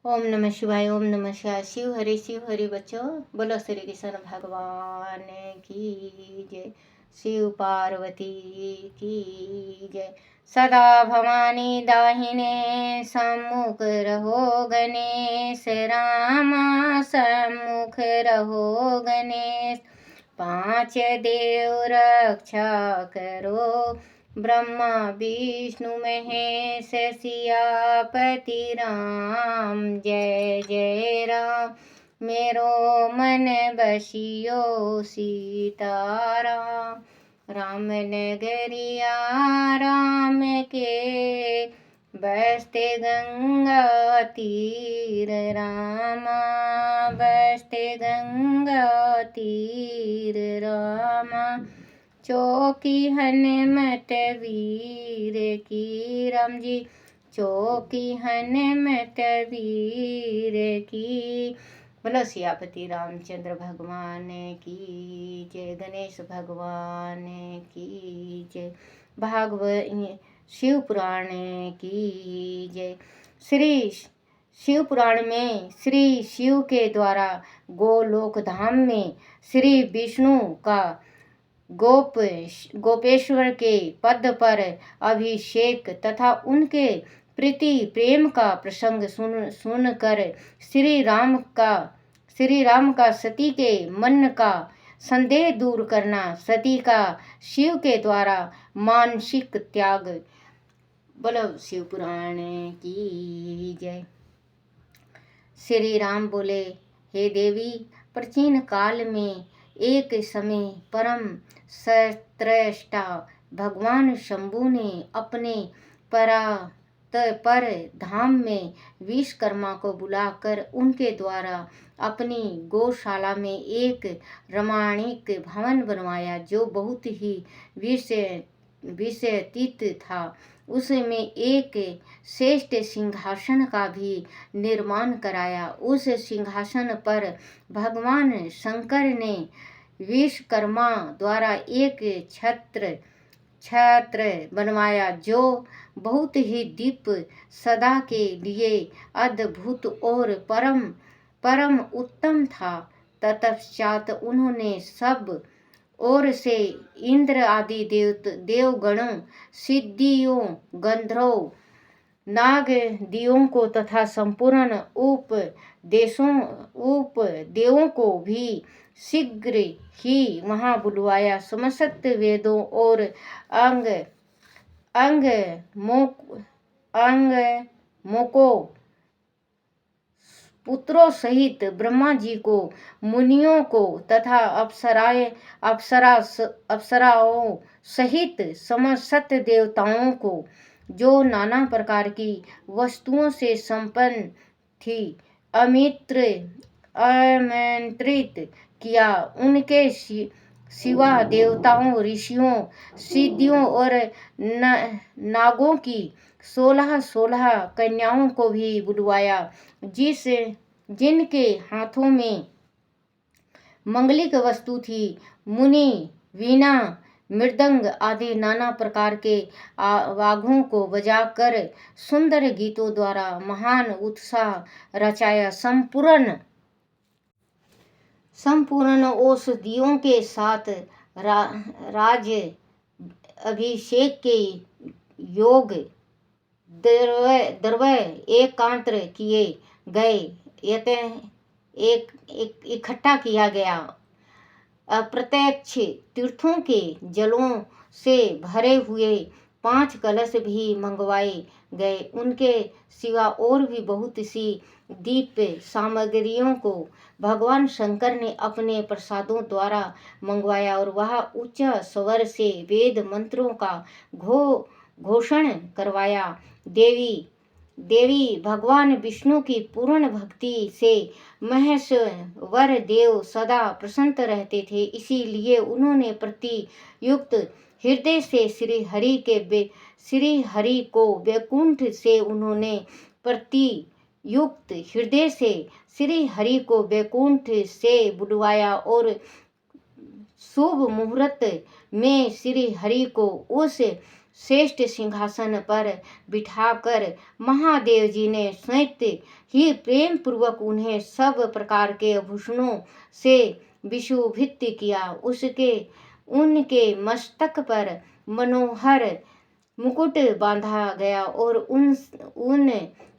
ओम नमः शिवाय। ओम नमः शिवाय। शिव हरि बच्चों, बोलो श्री कृष्ण भगवान की जय। शिव पार्वती की जय। सदा भवानी दाहिने सम्मुख रहो गणेश, रामा सम्मुख रहो गणेश। पांच देव रक्षा करो, ब्रह्मा विष्णु महेश सियापति राम। जय जय राम, मेरो मन बसियो सीताराम। राम नगरिया राम के, बसते गंगा तीर रामा, बसते गंगा तीर रामा। चौकी हनुमत वीर की, राम जी चौकी हनुमत वीर की। बोलो सियापति रामचंद्र भगवान की जय। गणेश भगवान की जय। भागवत शिव पुराण की जय। श्री शिव पुराण में श्री शिव के द्वारा गोलोक धाम में श्री विष्णु का गोपेश्वर के पद पर अभिषेक तथा उनके प्रीति प्रेम का प्रसंग सुनकर श्री राम का सती के मन का संदेह दूर करना, सती का शिव के द्वारा मानसिक त्याग। बोलो शिव पुराण की जय। श्री राम बोले, हे देवी, प्राचीन काल में एक समय परम सत्रष्टा भगवान शंभु ने अपने पर धाम में विश्वकर्मा को बुलाकर उनके द्वारा अपनी गौशाला में एक रमणीक भवन बनवाया, जो बहुत ही विषयतीत था। उसमें एक श्रेष्ठ सिंहासन का भी निर्माण कराया। उस सिंहासन पर भगवान शंकर ने विश्वकर्मा द्वारा एक छत्र बनवाया, जो बहुत ही दिव्य, सदा के लिए अद्भुत और परम उत्तम था। तत्पश्चात उन्होंने सब ओर से इंद्र आदि देवगणों, सिद्धियों, गंधर्वों, नागदियों को तथा संपूर्ण उपदेवों को भी शीघ्र ही वहां बुलवाया। समस्त वेदों और अंगमों पुत्रों सहित ब्रह्मा जी को, मुनियों को तथा अप्सराओं सहित समस्त देवताओं को, जो नाना प्रकार की वस्तुओं से संपन्न थी, आमंत्रित किया। उनके सिवा देवताओं, ऋषियों, सिद्धियों और नागों की 16 कन्याओं को भी बुलवाया, जिनके हाथों में मंगलिक वस्तु थी। मुनि वीणा, मृदंग आदि नाना प्रकार के वाद्यों को बजाकर सुंदर गीतों द्वारा महान उत्साह रचाया। संपूर्ण औषधियों के साथ राज अभिषेक के योग द्रव्य एकत्र किए गए, इकट्ठा किया गया। अप्रत्यक्ष तीर्थों के जलों से भरे हुए 5 कलश भी मंगवाए गए। उनके सिवा और भी बहुत सी दिव्य सामग्रियों को भगवान शंकर ने अपने प्रसादों द्वारा मंगवाया, और वह उच्च स्वर से वेद मंत्रों का घोषण करवाया। देवी भगवान विष्णु की पूर्ण भक्ति से महेश्वर देव सदा प्रसन्न रहते थे। इसीलिए उन्होंने प्रति युक्त हृदय से श्री हरि को वैकुंठ से उन्होंने प्रति युक्त हृदय से श्री हरि को वैकुंठ से बुलवाया, और शुभ मुहूर्त में श्री हरि को उस श्रेष्ठ सिंहासन पर बिठाकर महादेव जी ने स्वयं ही प्रेम पूर्वक उन्हें सब प्रकार के आभूषणों से विशोभित किया। उनके मस्तक पर मनोहर मुकुट बांधा गया और उन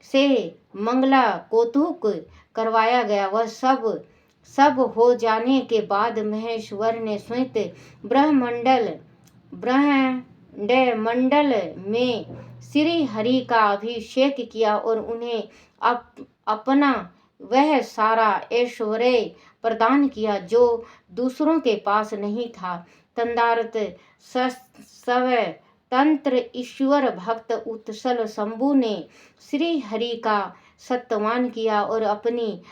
से मंगला कौतुक करवाया गया। वह सब हो जाने के बाद महेश्वर ने स्वयं ब्रह्मंडल में श्री हरि का अभिषेक किया और उन्हें अपना वह सारा ऐश्वर्य प्रदान किया जो दूसरों के पास नहीं था। तंदारत स्वतंत्र ईश्वर भक्त उत्सल शंभु ने श्री हरि का सत्मान किया और अपनी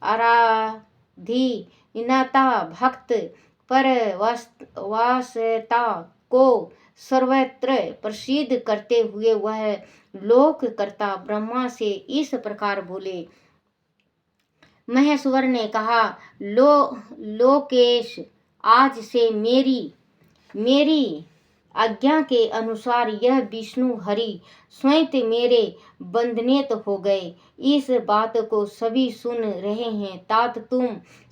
आराधीनता भक्त परवासता को सर्वत्र प्रसिद्ध करते हुए वह लोककर्ता ब्रह्मा से इस प्रकार बोले। महेश्वर ने कहा, लोकेश, आज से मेरी आज्ञा के अनुसार यह विष्णु हरि स्वयं मेरे वंदनीय हो गए। इस बात को सभी सुन रहे हैं। तात तुम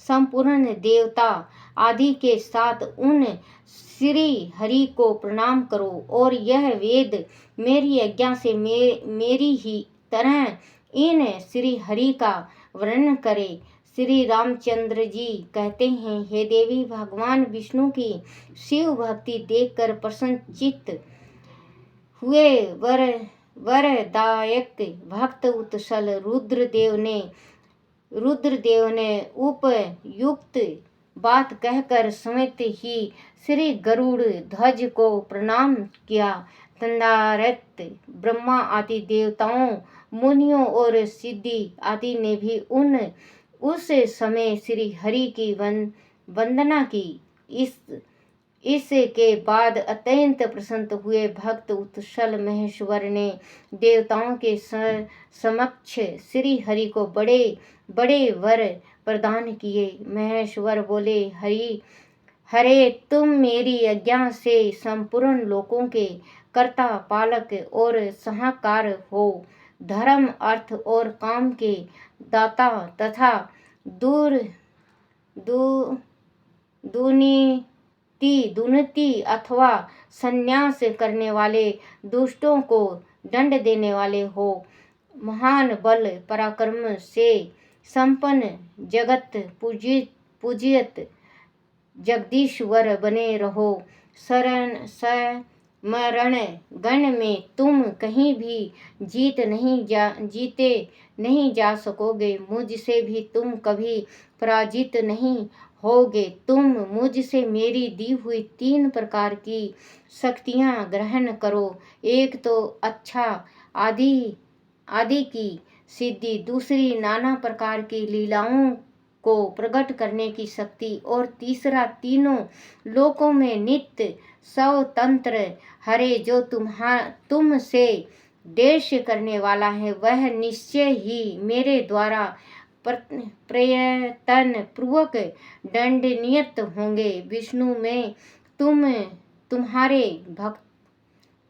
संपूर्ण देवता आदि के साथ उन श्री हरि को प्रणाम करो और यह वेद मेरी आज्ञा से मेरी ही तरह इन श्री हरि का वर्णन करे। श्री रामचंद्र जी कहते हैं, हे देवी, भगवान विष्णु की शिव भक्ति देखकर प्रसन्नचित्त हुए वरदायक भक्त उत्सल रुद्रदेव ने उपयुक्त बात कहकर स्वयं ही श्री गरुड़ ध्वज को प्रणाम किया। तंदारत ब्रह्मा आदि देवताओं, मुनियों और सिद्धि आदि ने भी उस समय श्री हरि की वंदना की। इसके बाद अत्यंत प्रसन्न हुए भक्त उत्सल महेश्वर ने देवताओं के समक्ष श्री हरि को बड़े बड़े वर प्रदान किए। महेश्वर बोले, हरे, तुम मेरी आज्ञा से संपूर्ण लोकों के कर्ता, पालक और सहायकार हो। धर्म, अर्थ और काम के दाता तथा दुर्नीति अथवा संन्यास करने वाले दुष्टों को दंड देने वाले हो। महान बल पराक्रम से संपन्न जगत पूजित जगदीश्वर बने रहो। मरण गण में तुम कहीं भी जीते नहीं जा सकोगे। मुझसे भी तुम कभी पराजित नहीं होगे। तुम मुझसे मेरी दी हुई 3 प्रकार की शक्तियां ग्रहण करो। एक तो अच्छा आदि की सिद्धि, दूसरी नाना प्रकार की लीलाओं को प्रकट करने की शक्ति और तीसरा तीनों लोकों में नित्य स्वतंत्र हरे जो तुमसे देश करने वाला है, वह निश्चय ही मेरे द्वारा प्रयत्न पूर्वक दंडनीय होंगे। विष्णु, मैं तुम्हारे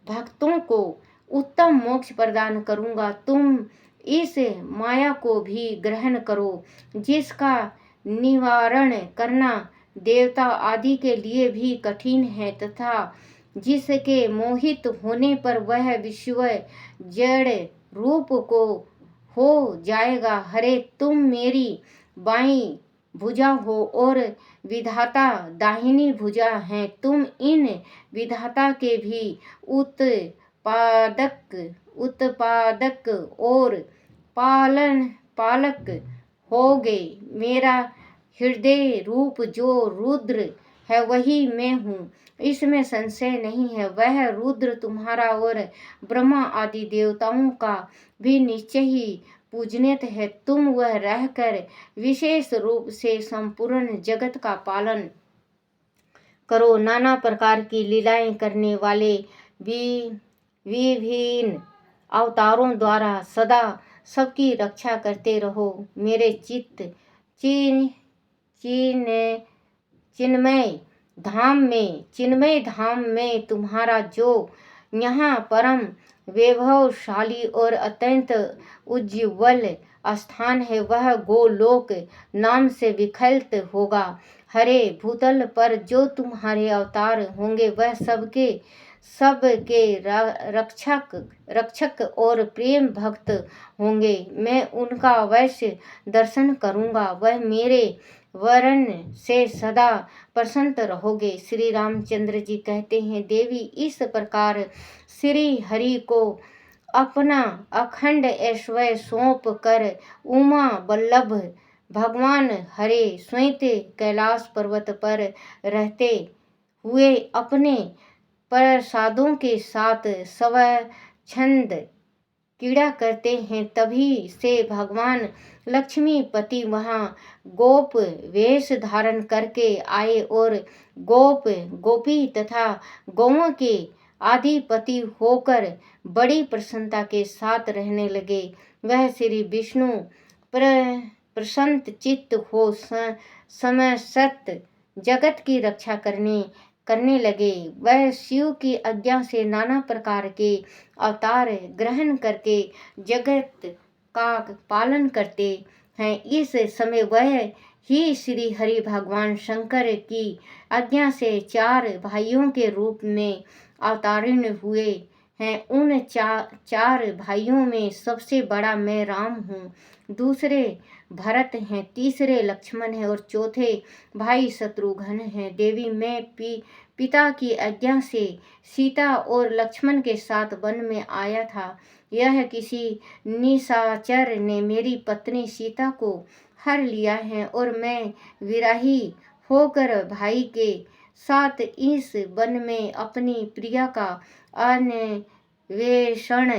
भक्तों को उत्तम मोक्ष प्रदान करूंगा। तुम इस माया को भी ग्रहण करो जिसका निवारण करना देवता आदि के लिए भी कठिन है तथा जिसके मोहित होने पर वह विश्व जड़ रूप को हो जाएगा। हरे, तुम मेरी बाईं भुजा हो और विधाता दाहिनी भुजा हैं। तुम इन विधाता के भी उत्पादक और पालक होगे। मेरा हृदय रूप जो रुद्र है वही मैं हूँ, इसमें संशय नहीं है। वह रुद्र तुम्हारा और ब्रह्मा आदि देवताओं का भी निश्चय ही पूजनीय है। तुम वह रहकर विशेष रूप से संपूर्ण जगत का पालन करो। नाना प्रकार की लीलाएं करने वाले विभिन्न अवतारों द्वारा सदा सबकी रक्षा करते रहो। मेरे चिन्मय धाम में, चिन्मय धाम में तुम्हारा जो यहाँ परम वैभवशाली और अत्यंत उज्ज्वल स्थान है, वह गोलोक नाम से विख्यात होगा। हरे भूतल पर जो तुम्हारे अवतार होंगे, वह सबके रक्षक और प्रेम भक्त होंगे। मैं उनका अवश्य दर्शन करूँगा, वह मेरे वरण से सदा प्रसन्न रहोगे। श्री रामचंद्र जी कहते हैं, देवी इस प्रकार श्री हरि को अपना अखंड ऐश्वर्य सौंप कर उमा वल्लभ भगवान हरे स्वयं कैलाश पर्वत पर रहते हुए अपने प्रसादों के साथ स्वच्छंद क्रीड़ा करते हैं। तभी से भगवान लक्ष्मीपति वहाँ गोप वेश धारण करके आए और गोपी तथा गौओं के आधिपति होकर बड़ी प्रसन्नता के साथ रहने लगे। वह श्री विष्णु प्रसन्न चित्त हो समस्त जगत की रक्षा करने लगे। वह शिव की आज्ञा से नाना प्रकार के अवतार ग्रहण करके जगत का पालन करते हैं। इस समय वह ही श्री हरि भगवान शंकर की आज्ञा से 4 भाइयों के रूप में अवतारित हुए हैं। उन 4 भाइयों में सबसे बड़ा मैं राम हूँ, दूसरे भरत हैं, तीसरे लक्ष्मण हैं और चौथे भाई शत्रुघ्न हैं। देवी, मैं पिता की आज्ञा से सीता और लक्ष्मण के साथ वन में आया था। यह किसी निशाचर ने मेरी पत्नी सीता को हर लिया है और मैं विराही होकर भाई के साथ इस वन में अपनी प्रिया का अन्वेषण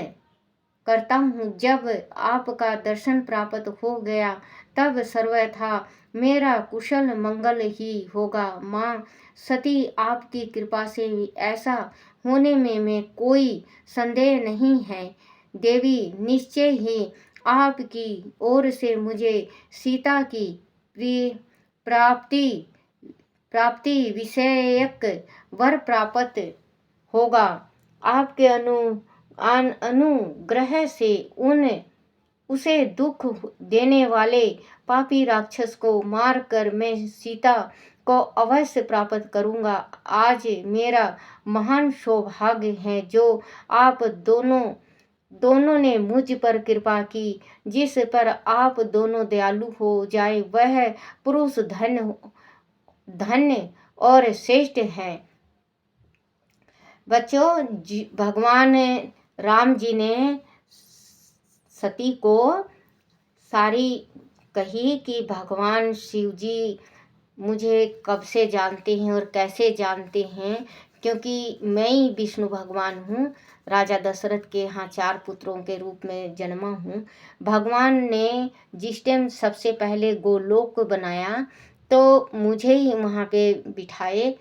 करता हूँ। जब आपका दर्शन प्राप्त हो गया तब सर्वथा मेरा कुशल मंगल ही होगा। माँ सती, आपकी कृपा से ऐसा होने में कोई संदेह नहीं है। देवी, निश्चय ही आपकी ओर से मुझे सीता की प्राप्ति विषयक वर प्राप्त होगा। आपके अनुग्रह से उसे दुख देने वाले पापी राक्षस को मारकर मैं सीता को अवश्य प्राप्त करूंगा। आज मेरा महान सौभाग्य है जो आप दोनों ने मुझ पर कृपा की। जिस पर आप दोनों दयालु हो जाए वह पुरुष धन्य और श्रेष्ठ है। बच्चों, भगवान राम जी ने सती को सारी कही कि भगवान शिव जी मुझे कब से जानते हैं और कैसे जानते हैं, क्योंकि मैं ही विष्णु भगवान हूँ। राजा दशरथ के यहाँ 4 पुत्रों के रूप में जन्मा हूँ। भगवान ने जिस टाइम सबसे पहले गोलोक बनाया तो मुझे ही वहाँ पे बिठाए,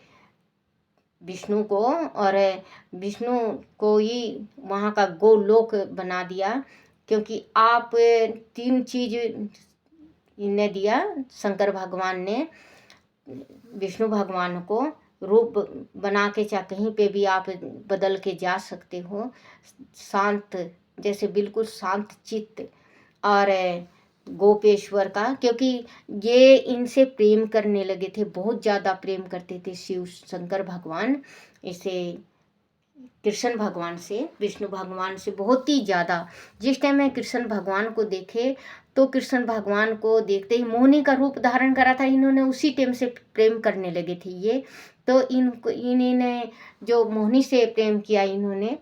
विष्णु को, और विष्णु को ही वहाँ का गोलोक बना दिया। क्योंकि आप 3 चीज इन्हें दिया, शंकर भगवान ने विष्णु भगवान को रूप बना के, चाहे कहीं पे भी आप बदल के जा सकते हो, शांत, जैसे बिल्कुल शांत चित्त, और गोपेश्वर का, क्योंकि ये इनसे प्रेम करने लगे थे, बहुत ज़्यादा प्रेम करते थे शिव शंकर भगवान इसे कृष्ण भगवान से, विष्णु भगवान से बहुत ही ज़्यादा। जिस टाइम में कृष्ण भगवान को देखे तो कृष्ण भगवान को देखते ही मोहिनी का रूप धारण करा था इन्होंने, उसी टाइम से प्रेम करने लगे थे ये। तो इन्होंने जो मोहिनी से प्रेम किया इन्होंने,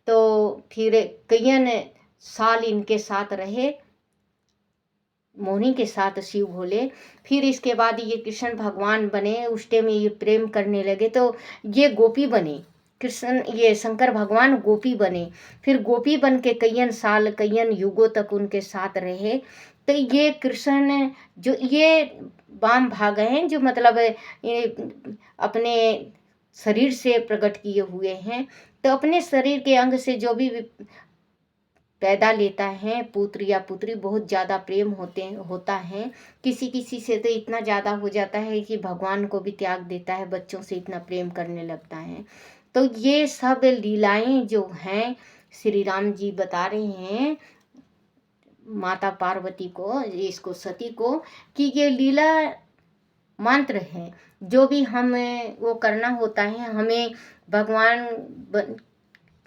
तो फिर कई साल इनके साथ रहे, मोहिनी के साथ शिव भोले। फिर इसके बाद ये कृष्ण भगवान बने, उस टाइम ये प्रेम करने लगे तो ये गोपी बने, ये शंकर भगवान गोपी बने। फिर गोपी बन के कई साल, कई युगों तक उनके साथ रहे। तो ये कृष्ण जो ये वाम भाग हैं, जो मतलब अपने शरीर से प्रकट किए हुए हैं, तो अपने शरीर के अंग से जो भी पैदा लेता है, पुत्र या पुत्री, बहुत ज़्यादा प्रेम होता है। किसी किसी से तो इतना ज़्यादा हो जाता है कि भगवान को भी त्याग देता है, बच्चों से इतना प्रेम करने लगता है। तो ये सब लीलाएं जो हैं श्री राम जी बता रहे हैं माता पार्वती को, इसको सती को, कि ये लीला मंत्र है। जो भी हमें वो करना होता है, हमें भगवान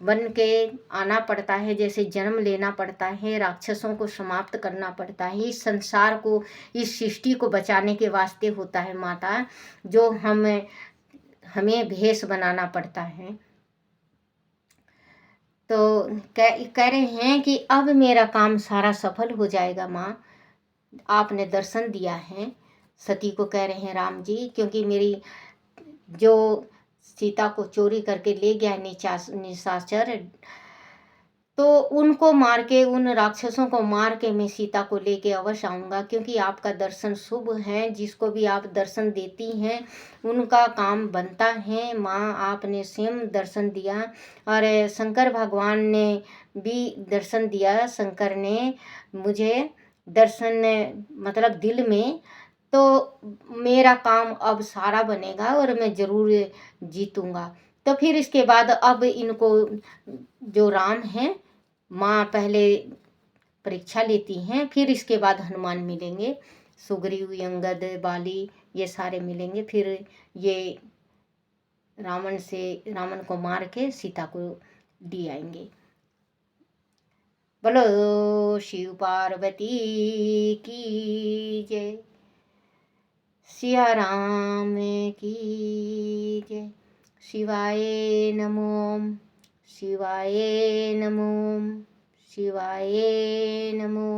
बन के आना पड़ता है, जैसे जन्म लेना पड़ता है, राक्षसों को समाप्त करना पड़ता है, इस संसार को, इस सृष्टि को बचाने के वास्ते होता है माता, जो हमें भेष बनाना पड़ता है। तो कह रहे हैं कि अब मेरा काम सारा सफल हो जाएगा माँ, आपने दर्शन दिया है। सती को कह रहे हैं राम जी, क्योंकि मेरी जो सीता को चोरी करके ले गया निशाचर, तो उनको मार के, उन राक्षसों को मार के मैं सीता को लेके अवश्य आऊँगा, क्योंकि आपका दर्शन शुभ है। जिसको भी आप दर्शन देती हैं उनका काम बनता है माँ, आपने स्वयं दर्शन दिया। और शंकर भगवान ने भी दर्शन दिया, शंकर ने मुझे दर्शन मतलब दिल में, तो मेरा काम अब सारा बनेगा और मैं ज़रूर जीतूँगा। तो फिर इसके बाद अब इनको जो राम हैं, माँ पहले परीक्षा लेती हैं, फिर इसके बाद हनुमान मिलेंगे, सुग्रीव, अंगद, बाली, ये सारे मिलेंगे। फिर ये रावण को मार के सीता को दी आएंगे। बोलो शिव पार्वती की जय, सिया राम की जय। शिवाय नमो, शिवाय नमो, शिवाय नमो,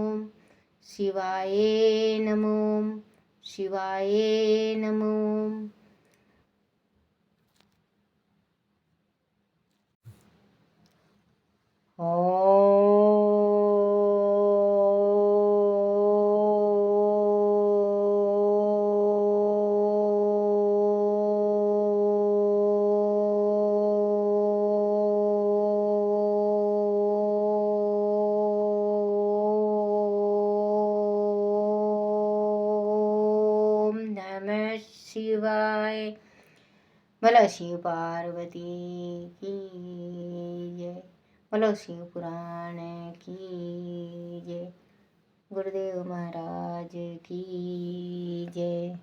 शिवाय नमो, शिवाय नमो। शिवाय। बोलो शिव पार्वती की जय, बोलो शिव पुराण की जय, गुरुदेव महाराज की जय।